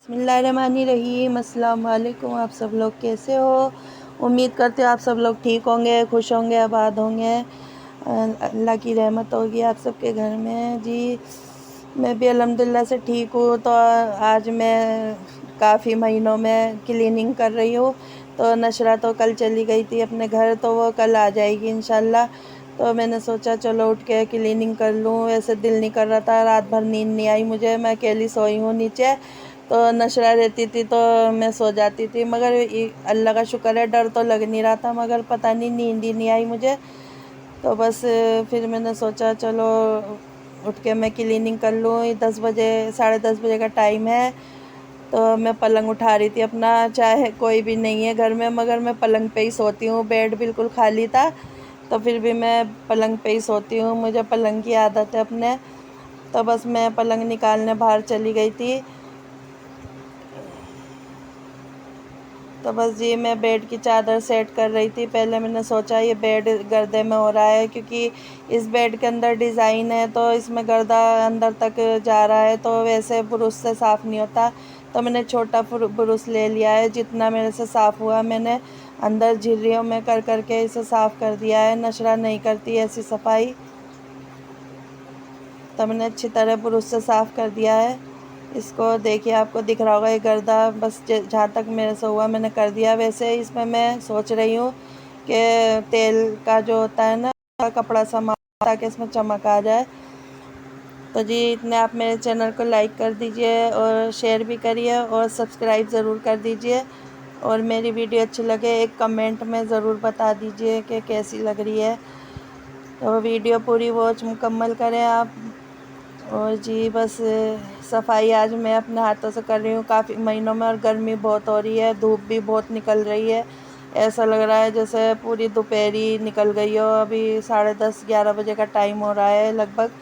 بسم اللہ الرحمن الرحیم۔ السلام علیکم، آپ سب لوگ کیسے ہو؟ امید کرتے ہو آپ سب لوگ ٹھیک ہوں گے، خوش ہوں گے، آباد ہوں گے، اللہ کی رحمت ہوگی آپ سب کے گھر میں۔ جی میں بھی الحمدللہ سے ٹھیک ہوں۔ تو آج میں کافی مہینوں میں کلیننگ کر رہی ہوں۔ تو نشرہ تو کل چلی گئی تھی اپنے گھر، تو وہ کل آ جائے گی انشاءاللہ۔ تو میں نے سوچا چلو اٹھ کے کلیننگ کر لوں، ویسے دل نہیں کر رہا تھا، رات بھر نیند نہیں آئی مجھے، میں اکیلی سوئی ہوں نیچے۔ تو نشرہ رہتی تھی تو میں سو جاتی تھی، مگر اللہ کا شکر ہے ڈر تو لگ نہیں رہا تھا، مگر پتہ نہیں نیند ہی نہیں آئی مجھے۔ تو بس پھر میں نے سوچا چلو اٹھ کے میں کلیننگ کر لوں۔ 10 بجے 10:30 بجے کا ٹائم ہے۔ تو میں پلنگ اٹھا رہی تھی اپنا، چاہے کوئی بھی نہیں ہے گھر میں، مگر میں پلنگ پہ ہی سوتی ہوں، بیڈ بالکل خالی تھا تو پھر بھی میں پلنگ پہ ہی سوتی ہوں، مجھے پلنگ کی عادت ہے اپنے۔ تو بس میں پلنگ نکالنے باہر چلی گئی تھی۔ تو بس جی میں بیڈ کی چادر سیٹ کر رہی تھی۔ پہلے میں نے سوچا یہ بیڈ گردے میں ہو رہا ہے، کیونکہ اس بیڈ کے اندر ڈیزائن ہے تو اس میں گردہ اندر تک جا رہا ہے، تو ویسے برش سے صاف نہیں ہوتا۔ تو میں نے چھوٹا برش لے لیا ہے، جتنا میرے سے صاف ہوا میں نے اندر جھریوں میں کر کے اسے صاف کر دیا ہے۔ نشرہ نہیں کرتی ایسی صفائی، تو میں نے اچھی طرح برش سے صاف کر دیا ہے اس کو۔ دیکھیے آپ کو دکھ رہا ہوگا یہ گردہ، بس جہاں تک میرے سے ہوا میں نے کر دیا۔ ویسے اس میں سوچ رہی ہوں کہ تیل کا جو ہوتا ہے نا کپڑا سا تاکہ اس میں چمک آ جائے۔ تو جی اتنے آپ میرے چینل کو لائک کر دیجئے اور شیئر بھی کریے اور سبسکرائب ضرور کر دیجئے، اور میری ویڈیو اچھی لگے ایک کمنٹ میں ضرور بتا دیجئے کہ کیسی لگ رہی ہے۔ تو ویڈیو پوری واچ مکمل کریں آپ۔ اور جی بس صفائی آج میں اپنے ہاتھوں سے کر رہی ہوں کافی مہینوں میں، اور گرمی بہت ہو رہی ہے، دھوپ بھی بہت نکل رہی ہے، ایسا لگ رہا ہے جیسے پوری دوپہر ہی نکل گئی ہو۔ ابھی 10:30 11 بجے کا ٹائم ہو رہا ہے لگ بھگ۔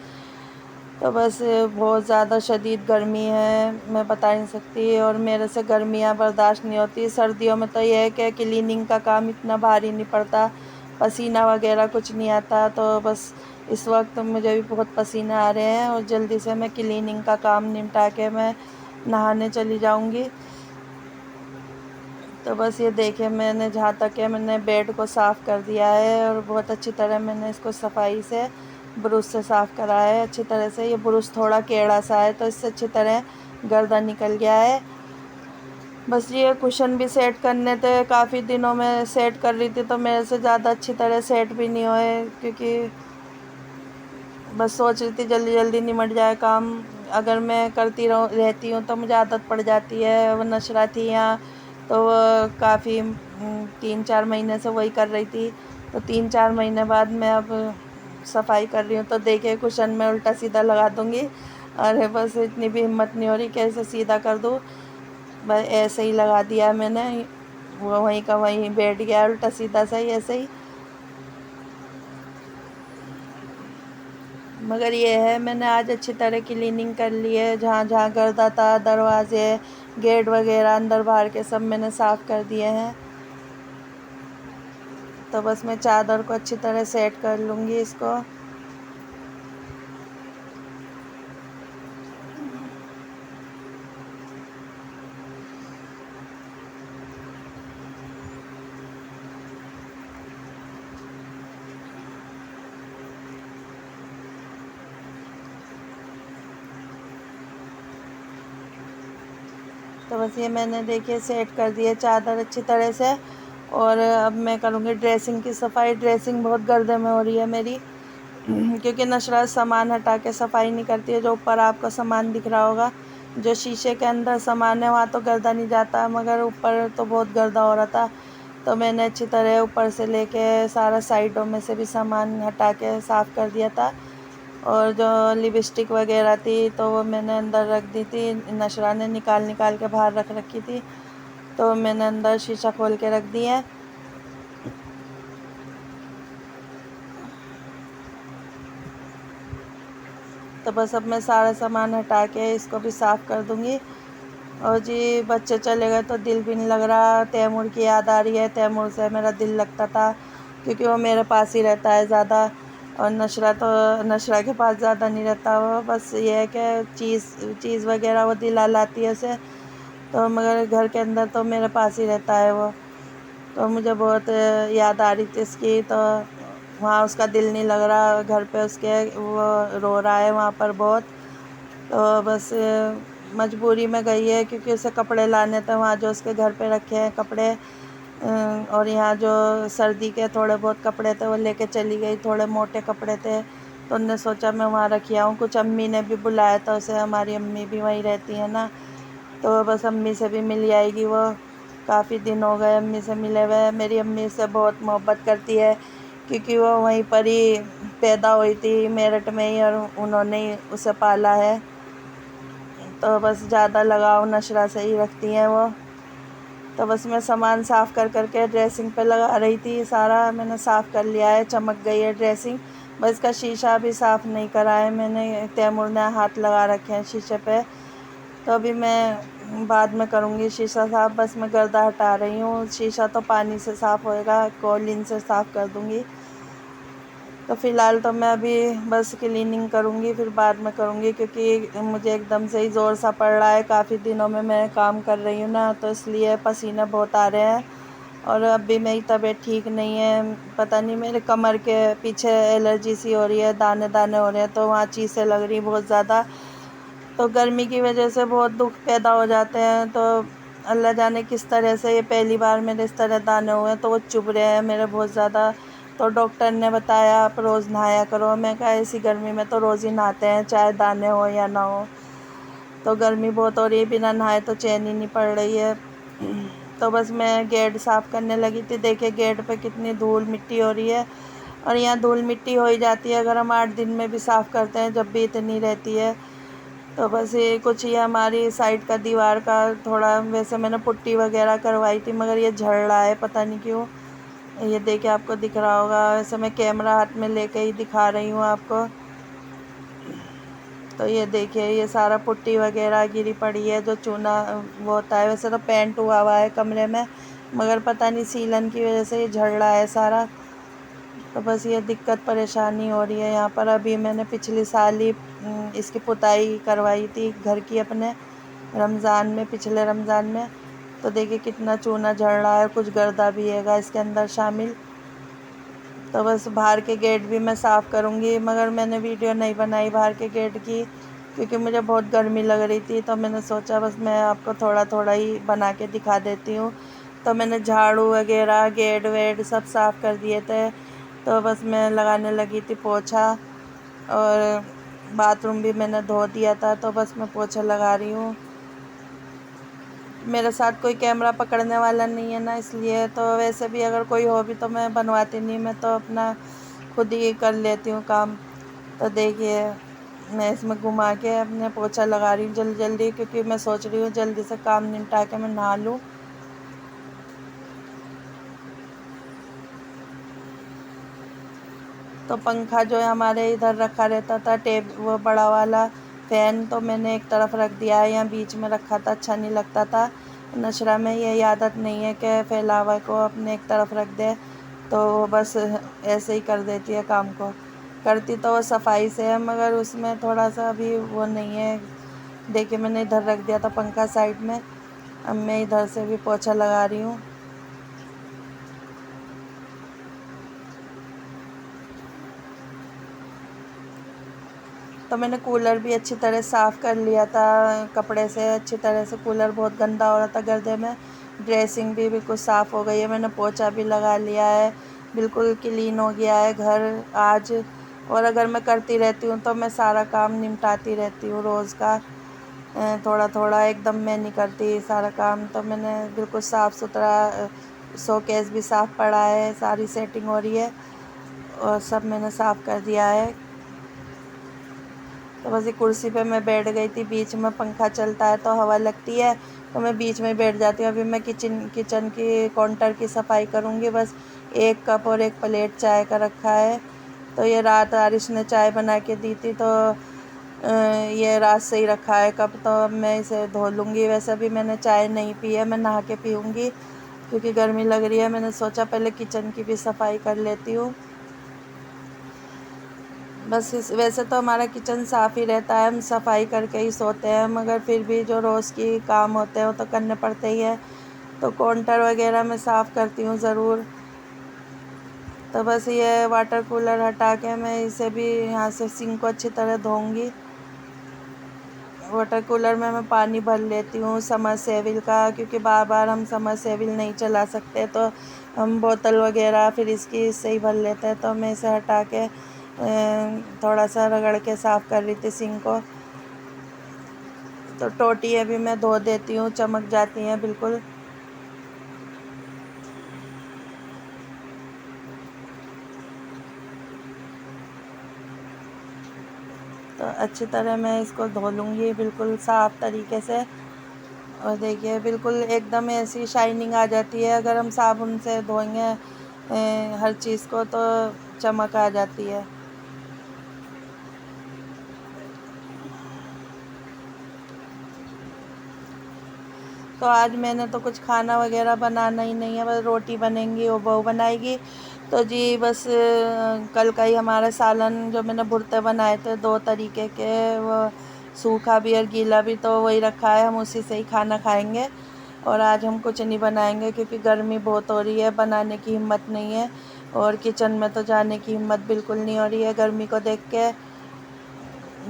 تو بس بہت زیادہ شدید گرمی ہے، میں بتا نہیں سکتی، اور میرے سے گرمیاں برداشت نہیں ہوتی۔ سردیوں میں تو یہ ہے کہ کلیننگ کا کام اتنا بھاری نہیں پڑتا، پسینہ وغیرہ کچھ نہیں آتا۔ تو بس اس وقت مجھے بھی بہت پسینہ آ رہے ہیں، اور جلدی سے میں کلیننگ کا کام نمٹا کے میں نہانے چلی جاؤں گی۔ تو بس یہ دیکھیں میں نے جہاں تک ہے میں نے بیڈ کو صاف کر دیا ہے، اور بہت اچھی طرح میں نے اس کو صفائی سے برش سے صاف کرا ہے اچھی طرح سے۔ یہ برش تھوڑا کیڑا سا ہے تو اس سے اچھی طرح گردہ نکل گیا ہے۔ بس یہ کشن بھی سیٹ کرنے تھے، کافی دنوں میں سیٹ کر رہی تھی تو میرے سے زیادہ اچھی طرح سیٹ بھی نہیں ہوئے، کیونکہ بس سوچ رہی تھی جلدی جلدی نمٹ جائے کام۔ اگر میں کرتی رہتی ہوں تو مجھے عادت پڑ جاتی ہے۔ وہ نشرہ تھی یہاں تو وہ کافی 3-4 مہینے سے وہی کر رہی تھی، تو 3-4 مہینے بعد میں اب صفائی کر رہی ہوں۔ تو دیکھے کشن میں الٹا سیدھا لگا دوں گی، اور بس اتنی بھی ہمت نہیں ہو رہی کہ اسے سیدھا کر دوں، بس ایسے ہی لگا دیا میں نے، وہ وہیں کا وہیں بیٹھ گیا الٹا سیدھا سا ہی ایسے ہی۔ مگر یہ ہے میں نے آج اچھی طرح کلیننگ کر لی ہے، جہاں جہاں گردہ تھا، دروازے، گیٹ وغیرہ اندر باہر کے سب میں نے صاف کر دیے ہیں۔ تو بس میں چادر کو اچھی طرح سیٹ کر لوں گی اس کو۔ تو بس یہ میں نے دیکھیے سیٹ کر دی ہے چادر اچھی طرح سے، اور اب میں کروں گی ڈریسنگ کی صفائی۔ ڈریسنگ بہت گردے میں ہو رہی ہے میری، کیونکہ نشرہ سامان ہٹا کے صفائی نہیں کرتی ہے۔ جو اوپر آپ کو سامان دکھ رہا ہوگا، جو شیشے کے اندر سامان ہے وہاں تو گردہ نہیں جاتا، مگر اوپر تو بہت گردہ ہو رہا تھا۔ تو میں نے اچھی طرح اوپر سے لے کے سارا سائڈوں میں سے بھی سامان ہٹا کے صاف کر دیا تھا، اور جو لپسٹک وغیرہ تھی تو وہ میں نے اندر رکھ دی تھی، نشرہ نے نکال کے باہر رکھ رکھی تھی، تو میں نے اندر شیشہ کھول کے رکھ دی ہے۔ تو بس اب میں سارا سامان ہٹا کے اس کو بھی صاف کر دوں گی۔ اور جی بچے چلے گئے تو دل بھی نہیں لگ رہا، تیمور کی یاد آ رہی ہے، تیمور سے میرا دل لگتا تھا کیونکہ وہ میرے پاس ہی رہتا ہے زیادہ، اور نشرہ کے پاس زیادہ نہیں رہتا وہ، بس یہ ہے کہ چیز وغیرہ وہ دلا لاتی ہے اسے، تو مگر گھر کے اندر تو میرے پاس ہی رہتا ہے وہ، تو مجھے بہت یاد آ رہی تھی اس کی، تو وہاں اس کا دل نہیں لگ رہا گھر پہ اس کے، وہ رو رہا ہے وہاں پر بہت، تو بس مجبوری میں گئی ہے کیونکہ اسے کپڑے لانے تھے وہاں جو اس کے گھر پہ رکھے ہیں کپڑے، اور یہاں جو سردی کے تھوڑے بہت کپڑے تھے وہ لے کے چلی گئی، تھوڑے موٹے کپڑے تھے تو انہوں نے سوچا میں وہاں رکھی آؤں، کچھ امی نے بھی بلایا تھا اسے، ہماری امی بھی وہیں رہتی ہیں نا، تو بس امی سے بھی مل آئے گی، وہ کافی دن ہو گئے امی سے ملے ہوئے، میری امی سے بہت محبت کرتی ہے کیونکہ وہ وہیں پر ہی پیدا ہوئی تھی میرٹھ میں ہی، اور انہوں نے ہی اسے پالا ہے، تو بس زیادہ لگاؤ نشرہ سے ہی رکھتی ہیں وہ۔ تو بس میں سامان صاف کر کے ڈریسنگ پہ لگا رہی تھی، سارا میں نے صاف کر لیا ہے، چمک گئی ہے ڈریسنگ، بس اس کا شیشہ بھی صاف نہیں کرا ہے میں نے، تیمور نے ہاتھ لگا رکھے ہیں شیشے پہ، تو ابھی میں بعد میں کروں گی شیشہ صاف، بس میں گردہ ہٹا رہی ہوں، شیشہ تو پانی سے صاف ہوئے گا، کولن سے صاف کر دوں گی، تو فی الحال تو میں ابھی بس کلیننگ کروں گی، پھر بعد میں کروں گی کیونکہ مجھے ایک دم سے ہی زور سا پڑ رہا ہے، کافی دنوں میں کام کر رہی ہوں نا، تو اس لیے پسینے بہت آ رہے ہیں، اور اب بھی میری طبیعت ٹھیک نہیں ہے، پتہ نہیں میرے کمر کے پیچھے الرجی سی ہو رہی ہے، دانے دانے ہو رہے ہیں، تو وہاں چیزیں لگ رہی ہیں بہت زیادہ، تو گرمی کی وجہ سے بہت دکھ پیدا ہو جاتے ہیں، تو اللہ جانے کس طرح سے، یہ پہلی بار میرے اس طرح دانے ہوئے ہیں تو وہ چبھ رہے ہیں میرے بہت زیادہ، تو ڈاکٹر نے بتایا آپ روز نہایا کرو، میں کہا ایسی گرمی میں تو روز ہی نہاتے ہیں چاہے دانے ہو یا نہ ہو، تو گرمی بہت ہو رہی ہے، بنا نہائے تو چین ہی نہیں پڑ رہی ہے، تو بس میں گیٹ صاف کرنے لگی تھی، دیکھے گیٹ پہ کتنی دھول مٹی ہو رہی ہے، اور یہاں دھول مٹی ہو ہی جاتی ہے اگر ہم 8 دن میں بھی صاف کرتے ہیں جب بھی اتنی رہتی ہے، تو بس یہ کچھ یہ ہماری سائڈ کا دیوار کا تھوڑا، ویسے میں نے پٹی وغیرہ کروائی تھی مگر یہ جھڑ رہا ہے پتہ نہیں کیوں، یہ دیکھیں آپ کو دکھ رہا ہوگا، ویسے میں کیمرہ ہاتھ میں لے کے ہی دکھا رہی ہوں آپ کو، تو یہ دیکھیے یہ سارا پٹی وغیرہ گری پڑی ہے، جو چونا وہ ہوتا ہے، ویسے تو پینٹ ہوا ہوا ہے کمرے میں مگر پتہ نہیں سیلن کی وجہ سے یہ جھڑ رہا ہے سارا، تو بس یہ دقت پریشانی ہو رہی ہے یہاں پر، ابھی میں نے پچھلی سال ہی اس کی پتائی کروائی تھی گھر کی اپنے رمضان میں، پچھلے رمضان میں، تو دیکھیے کتنا چونا جھڑ رہا ہے، کچھ گردہ بھی ہے گا اس کے اندر شامل، تو بس باہر کے گیٹ بھی میں صاف کروں گی، مگر میں نے ویڈیو نہیں بنائی باہر کے گیٹ کی کیونکہ مجھے بہت گرمی لگ رہی تھی، تو میں نے سوچا بس میں آپ کو تھوڑا تھوڑا ہی بنا کے دکھا دیتی ہوں، تو میں نے جھاڑو وغیرہ گیٹ ویٹ سب صاف کر دیے تھے، تو بس میں لگانے لگی تھی پوچھا، اور باتھ روم بھی میں نے دھو دیا تھا، تو بس میں پوچھا لگا رہی ہوں، میرے ساتھ کوئی کیمرہ پکڑنے والا نہیں ہے نا، اس لیے، تو ویسے بھی اگر کوئی ہو بھی تو میں بنواتی نہیں، میں تو اپنا خود ہی کر لیتی ہوں کام، تو دیکھیے میں اس میں گھما کے اپنے پوچھا لگا رہی ہوں جلدی جلدی، کیونکہ میں سوچ رہی ہوں جلدی سے کام نمٹا کے میں نہا لوں، تو پنکھا جو ہے ہمارے ادھر رکھا رہتا تھا وہ بڑا والا فین، تو میں نے ایک طرف رکھ دیا ہے، یہاں بیچ میں رکھا تھا اچھا نہیں لگتا تھا، نشرہ میں یہ عادت نہیں ہے کہ پھیلاوا کو اپنے ایک طرف رکھ دے، تو وہ بس ایسے ہی کر دیتی ہے کام کو، کرتی تو وہ صفائی سے ہے مگر اس میں تھوڑا سا بھی وہ نہیں ہے، دیکھیے میں نے ادھر رکھ دیا تھا پنکھا سائڈ میں، اب میں ادھر سے بھی پوچھا لگا رہی ہوں، تو میں نے کولر بھی اچھی طرح صاف کر لیا تھا کپڑے سے، اچھی طرح سے، کولر بہت گندا ہو رہا تھا گردے میں، ڈریسنگ بھی بالکل صاف ہو گئی ہے، میں نے پوچھا بھی لگا لیا ہے، بالکل کلین ہو گیا ہے گھر آج، اور اگر میں کرتی رہتی ہوں تو میں سارا کام نمٹاتی رہتی ہوں روز کا، تھوڑا تھوڑا، ایک دم میں نہیں کرتی سارا کام، تو میں نے بالکل صاف ستھرا، شو کیس بھی صاف پڑا ہے، ساری سیٹنگ ہو رہی ہے، اور سب میں نے صاف کر دیا ہے، تو بس یہ کرسی پہ میں بیٹھ گئی تھی، بیچ میں پنکھا چلتا ہے تو ہوا لگتی ہے، تو میں بیچ میں بیٹھ جاتی ہوں، ابھی میں کچن کی کاؤنٹر کی صفائی کروں گی، بس ایک کپ اور ایک پلیٹ چائے کا رکھا ہے، تو یہ رات عارش نے چائے بنا کے دی تھی، تو یہ رات سے ہی رکھا ہے کپ، تو اب میں اسے دھو لوں گی، ویسے بھی میں نے چائے نہیں پی ہے، میں نہا کے پیوں گی کیونکہ گرمی لگ رہی ہے، میں نے سوچا پہلے کچن کی بھی صفائی کر لیتی ہوں، بس ویسے تو ہمارا کچن صاف ہی رہتا ہے، ہم صفائی کر کے ہی سوتے ہیں، مگر پھر بھی جو روز کی کام ہوتے ہیں وہ تو کرنے پڑتے ہی ہیں، تو کاؤنٹر وغیرہ میں صاف کرتی ہوں ضرور۔ تو بس یہ واٹر کولر ہٹا کے میں اسے بھی یہاں سے سنک کو اچھی طرح دھوؤں گی۔ واٹر کولر میں پانی بھر لیتی ہوں سمر سیول کا، کیونکہ بار بار ہم سمر سیول نہیں چلا سکتے، تو ہم بوتل وغیرہ پھر اس کی اس سے ہی بھر لیتے ہیں۔ تو میں اسے ہٹا کے تھوڑا سا رگڑ کے صاف کر رہی تھی سنک کو۔ تو ٹوٹیاں بھی میں دھو دیتی ہوں، چمک جاتی ہیں بالکل۔ تو اچھی طرح میں اس کو دھو لوں گی بالکل صاف طریقے سے، اور دیکھیے بالکل ایک دم ایسی شائننگ آ جاتی ہے، اگر ہم صابن سے دھوئیں گے ہر چیز کو تو چمک آ جاتی ہے۔ تو آج میں نے تو کچھ کھانا وغیرہ بنانا ہی نہیں ہے، بس روٹی بنیں گی اور بہو بنائے گی۔ تو جی بس کل کا ہی ہمارا سالن جو میں نے بھرتے بنائے تھے 2 طریقے کے، وہ سوکھا بھی اور گیلا بھی، تو وہی رکھا ہے، ہم اسی سے ہی کھانا کھائیں گے۔ اور آج ہم کچھ نہیں بنائیں گے، کیونکہ گرمی بہت ہو رہی ہے، بنانے کی ہمت نہیں ہے، اور کچن میں تو جانے کی ہمت بالکل نہیں ہو رہی ہے گرمی کو دیکھ کے۔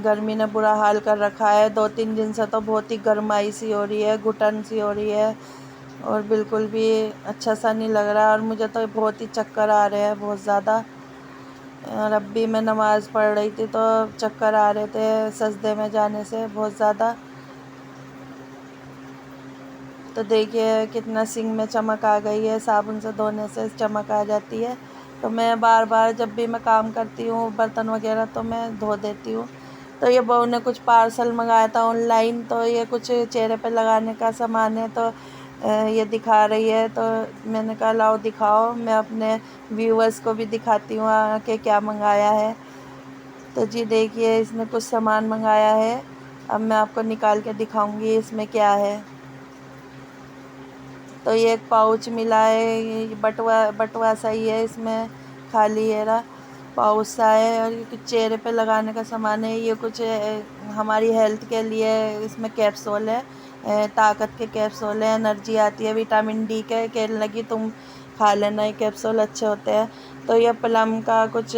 گرمی نے برا حال کر رکھا ہے، 2-3 دن سے تو بہت ہی گرمائی سی ہو رہی ہے، گھٹن سی ہو رہی ہے، اور بالکل بھی اچھا سا نہیں لگ رہا، اور مجھے تو بہت ہی چکر آ رہے ہیں بہت زیادہ۔ اور اب بھی میں نماز پڑھ رہی تھی تو چکر آ رہے تھے سجدے میں جانے سے بہت زیادہ۔ تو دیکھیے کتنا سنک میں چمک آ گئی ہے، صابن سے دھونے سے چمک آ جاتی ہے۔ تو میں بار بار جب بھی میں کام کرتی ہوں برتن وغیرہ تو میں دھو دیتی ہوں۔ تو یہ بہو نے کچھ پارسل منگایا تھا آن لائن، تو یہ کچھ چہرے پہ لگانے کا سامان ہے، تو یہ دکھا رہی ہے، تو میں نے کہا لاؤ دکھاؤ، میں اپنے ویورز کو بھی دکھاتی ہوں کہ کیا منگایا ہے۔ تو جی دیکھیے اس نے کچھ سامان منگایا ہے، اب میں آپ کو نکال کے دکھاؤں گی اس میں کیا ہے۔ تو یہ ایک پاؤچ ملا ہے، یہ بٹوا سا ہی ہے، اس میں خالی پاؤچ سا ہے، اور یہ کچھ چہرے پہ لگانے کا سامان ہے، یہ کچھ ہماری ہیلتھ کے لیے اس میں کیپسول ہے، طاقت کے کیپسول ہیں، انرجی آتی ہے، وٹامن ڈی کے کہنے لگی تم کھا لینا، یہ کیپسول اچھے ہوتے ہیں۔ تو یہ پلم کا کچھ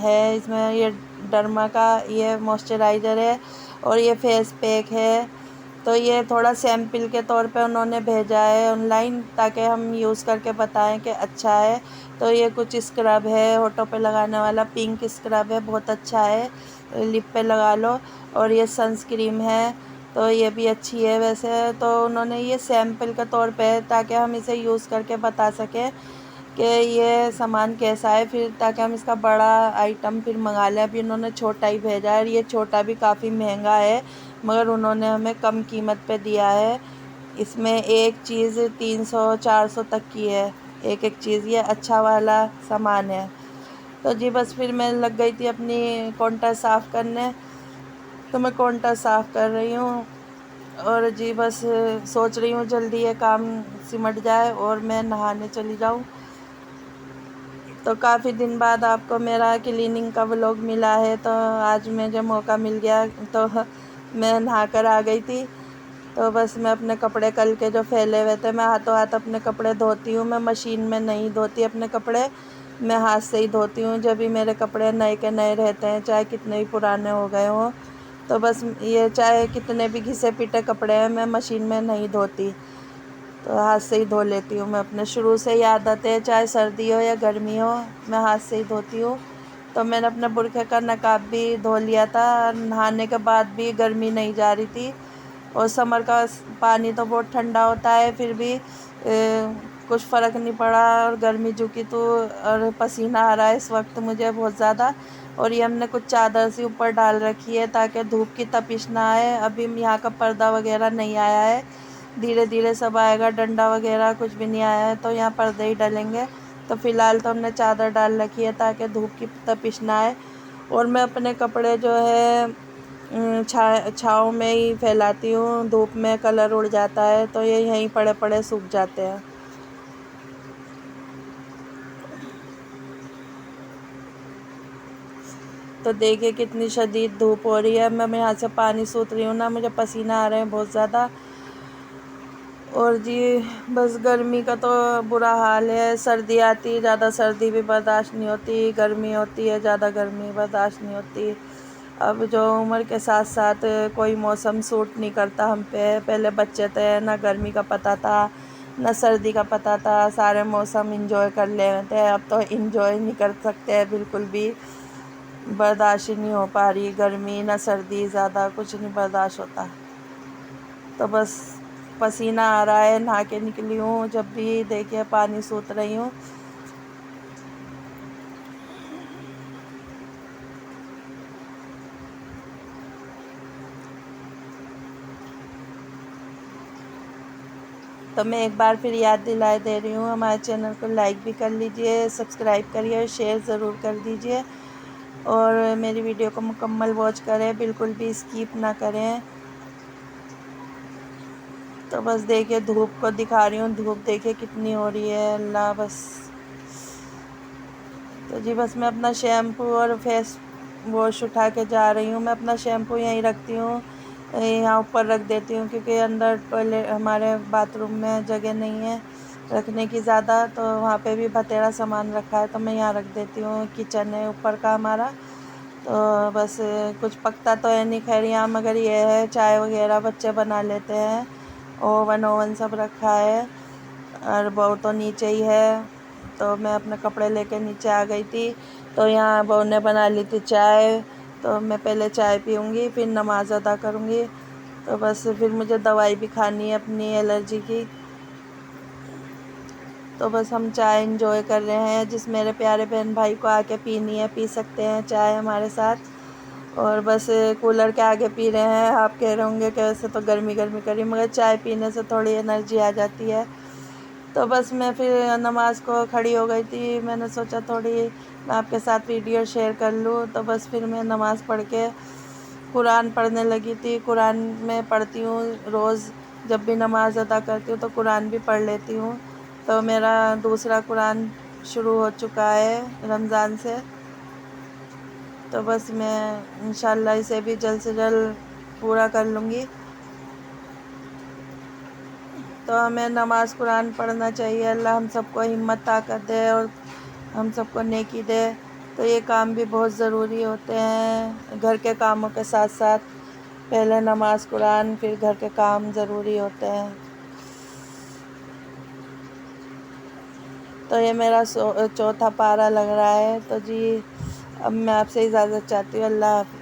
ہے، اس میں یہ ڈرما کا یہ موئسچرائزر ہے، اور یہ فیس پیک ہے۔ تو یہ تھوڑا سیمپل کے طور پہ انہوں نے بھیجا ہے آن لائن، تاکہ ہم یوز کر کے بتائیں کہ اچھا ہے۔ تو یہ کچھ اسکرب ہے ہونٹوں پہ لگانے والا، پنک اسکرب ہے، بہت اچھا ہے، لپ پہ لگا لو، اور یہ سنسکریم ہے، تو یہ بھی اچھی ہے ویسے۔ تو انہوں نے یہ سیمپل کے طور پہ ہے، تاکہ ہم اسے یوز کر کے بتا سکیں کہ یہ سامان کیسا ہے، پھر تاکہ ہم اس کا بڑا آئٹم پھر منگا لیں۔ ابھی انہوں نے چھوٹا ہی بھیجا ہے، اور یہ چھوٹا بھی کافی مہنگا ہے، مگر انہوں نے ہمیں کم قیمت پہ دیا ہے۔ اس میں ایک چیز 300-400 تک کی ہے، ایک چیز، یہ اچھا والا سامان ہے۔ تو جی بس پھر میں لگ گئی تھی اپنی کاؤنٹر صاف کرنے، تو میں کاؤنٹر صاف کر رہی ہوں، اور جی بس سوچ رہی ہوں جلدی یہ کام سمٹ جائے اور میں نہانے چلی جاؤں۔ تو کافی دن بعد آپ کو میرا کلیننگ کا ولاگ ملا ہے، تو آج مجھے موقع مل گیا، تو میں نہا کر آ گئی تھی۔ تو بس میں اپنے کپڑے کل کے جو پھیلے ہوئے تھے، میں ہاتھوں ہاتھ اپنے کپڑے دھوتی ہوں، میں مشین میں نہیں دھوتی اپنے کپڑے، میں ہاتھ سے ہی دھوتی ہوں جب بھی میرے کپڑے نئے کے نئے رہتے ہیں، چاہے کتنے بھی پرانے ہو گئے ہوں۔ تو بس یہ چاہے کتنے بھی گھسے پیٹے کپڑے ہیں، میں مشین میں نہیں دھوتی، تو ہاتھ سے ہی دھو لیتی ہوں۔ میں اپنے شروع سے ہی عادت ہے، چاہے سردی ہو یا گرمی ہو، میں ہاتھ سے ہی دھوتی ہوں۔ تو میں نے اپنے برقعے کا نقاب بھی دھو لیا تھا، نہانے کے بعد بھی گرمی نہیں جا رہی تھی، اور سمر کا پانی تو بہت ٹھنڈا ہوتا ہے، پھر بھی کچھ فرق نہیں پڑا، اور گرمی جھکی تو، اور پسینہ آ رہا ہے اس وقت مجھے بہت زیادہ۔ اور یہ ہم نے کچھ چادر سی اوپر ڈال رکھی ہے تاکہ دھوپ کی تپش نہ آئے، ابھی یہاں کا پردہ وغیرہ نہیں آیا ہے، دھیرے دھیرے سب آئے گا، ڈنڈا وغیرہ کچھ بھی نہیں آیا ہے، تو یہاں پردے ہی ڈلیں گے۔ تو فی الحال تو ہم نے چادر ڈال رکھی ہے تاکہ دھوپ کی تپش نہ آئے، اور میں اپنے کپڑے جو ہے چھاؤں میں ہی پھیلاتی ہوں، دھوپ میں کلر اڑ جاتا ہے تو یہ یہیں پڑے پڑے سوکھ جاتے ہیں۔ تو دیکھیے کتنی شدید دھوپ ہو رہی ہے، میں یہاں سے پانی سوت رہی ہوں نا، مجھے پسینہ آ رہے ہیں بہت زیادہ۔ اور جی بس گرمی کا تو برا حال ہے، سردی آتی زیادہ سردی بھی برداشت نہیں ہوتی، گرمی ہوتی ہے زیادہ گرمی برداشت نہیں ہوتی۔ اب جو عمر کے ساتھ ساتھ کوئی موسم سوٹ نہیں کرتا ہم پہ۔ پہلے بچے تھے، نہ گرمی کا پتہ تھا نہ سردی کا پتہ تھا، سارے موسم انجوائے کر لیتے ہیں۔ اب تو انجوائے نہیں کر سکتے بالکل بھی، برداشت ہی نہیں ہو پا رہی گرمی نہ سردی، زیادہ کچھ نہیں برداشت ہوتا۔ تو بس پسینہ آ رہا ہے، نہا کے نکلی ہوں، جب بھی دیکھیے پانی سوت رہی ہوں۔ تو میں ایک بار پھر یاد دلائے دے رہی ہوں، ہمارے چینل کو لائک بھی کر لیجئے، سبسکرائب کریے اور شیئر ضرور کر دیجئے، اور میری ویڈیو کو مکمل واچ کریں، بالکل بھی اسکیپ نہ کریں۔ تو بس دیکھیے دھوپ کو دکھا رہی ہوں، دھوپ دیکھیے کتنی ہو رہی ہے، اللہ بس۔ تو جی بس میں اپنا شیمپو اور فیس واش اٹھا کے جا رہی ہوں۔ میں اپنا شیمپو یہیں رکھتی ہوں، یہاں اوپر رکھ دیتی ہوں، کیونکہ اندر ٹوائلٹ ہمارے باتھ روم میں جگہ نہیں ہے رکھنے کی زیادہ، تو وہاں پہ بھی بتھیرا سامان رکھا ہے تو میں یہاں رکھ دیتی ہوں۔ کچن ہے اوپر کا ہمارا، تو بس کچھ پکتا تو ہے نہیں خیر یہاں، مگر یہ ہے چائے وغیرہ بچے بنا لیتے ہیں، اوون سب رکھا ہے، اور بہو تو نیچے ہی ہے۔ تو میں اپنے کپڑے لے کے نیچے آ گئی تھی، تو یہاں بہو نے بنا لی تھی چائے، تو میں پہلے چائے پیوں گی پھر نماز ادا کروں گی۔ تو بس پھر مجھے دوائی بھی کھانی ہے اپنی الرجی کی۔ تو بس ہم چائے انجوائے کر رہے ہیں، جس میرے پیارے بہن بھائی کو آ کے پینی ہے پی سکتے ہیں چائے ہمارے ساتھ، اور بس کولر کے آگے پی رہے ہیں۔ آپ کہہ رہے ہوں گے کہ ویسے تو گرمی گرمی کری، مگر چائے پینے سے تھوڑی انرجی آ جاتی ہے۔ تو بس میں پھر نماز کو کھڑی ہو گئی تھی، میں نے سوچا تھوڑی میں آپ کے ساتھ ویڈیو شیئر کر لوں، تو بس پھر میں نماز پڑھ کے قرآن پڑھنے لگی تھی۔ قرآن میں پڑھتی ہوں روز، جب بھی نماز ادا کرتی ہوں تو قرآن بھی پڑھ لیتی ہوں۔ تو میرا دوسرا قرآن شروع ہو چکا ہے رمضان سے، تو بس میں انشاءاللہ اسے بھی جلد سے جلد پورا کر لوں گی۔ تو ہمیں نماز قرآن پڑھنا چاہیے، اللہ ہم سب کو ہمت طاقت دے اور ہم سب کو نیکی دے۔ تو یہ کام بھی بہت ضروری ہوتے ہیں، گھر کے کاموں کے ساتھ ساتھ پہلے نماز قرآن پھر گھر کے کام ضروری ہوتے ہیں۔ تو یہ میرا چوتھا پارہ لگ رہا ہے۔ تو جی اب میں آپ سے اجازت چاہتی ہوں، اللہ حافظ۔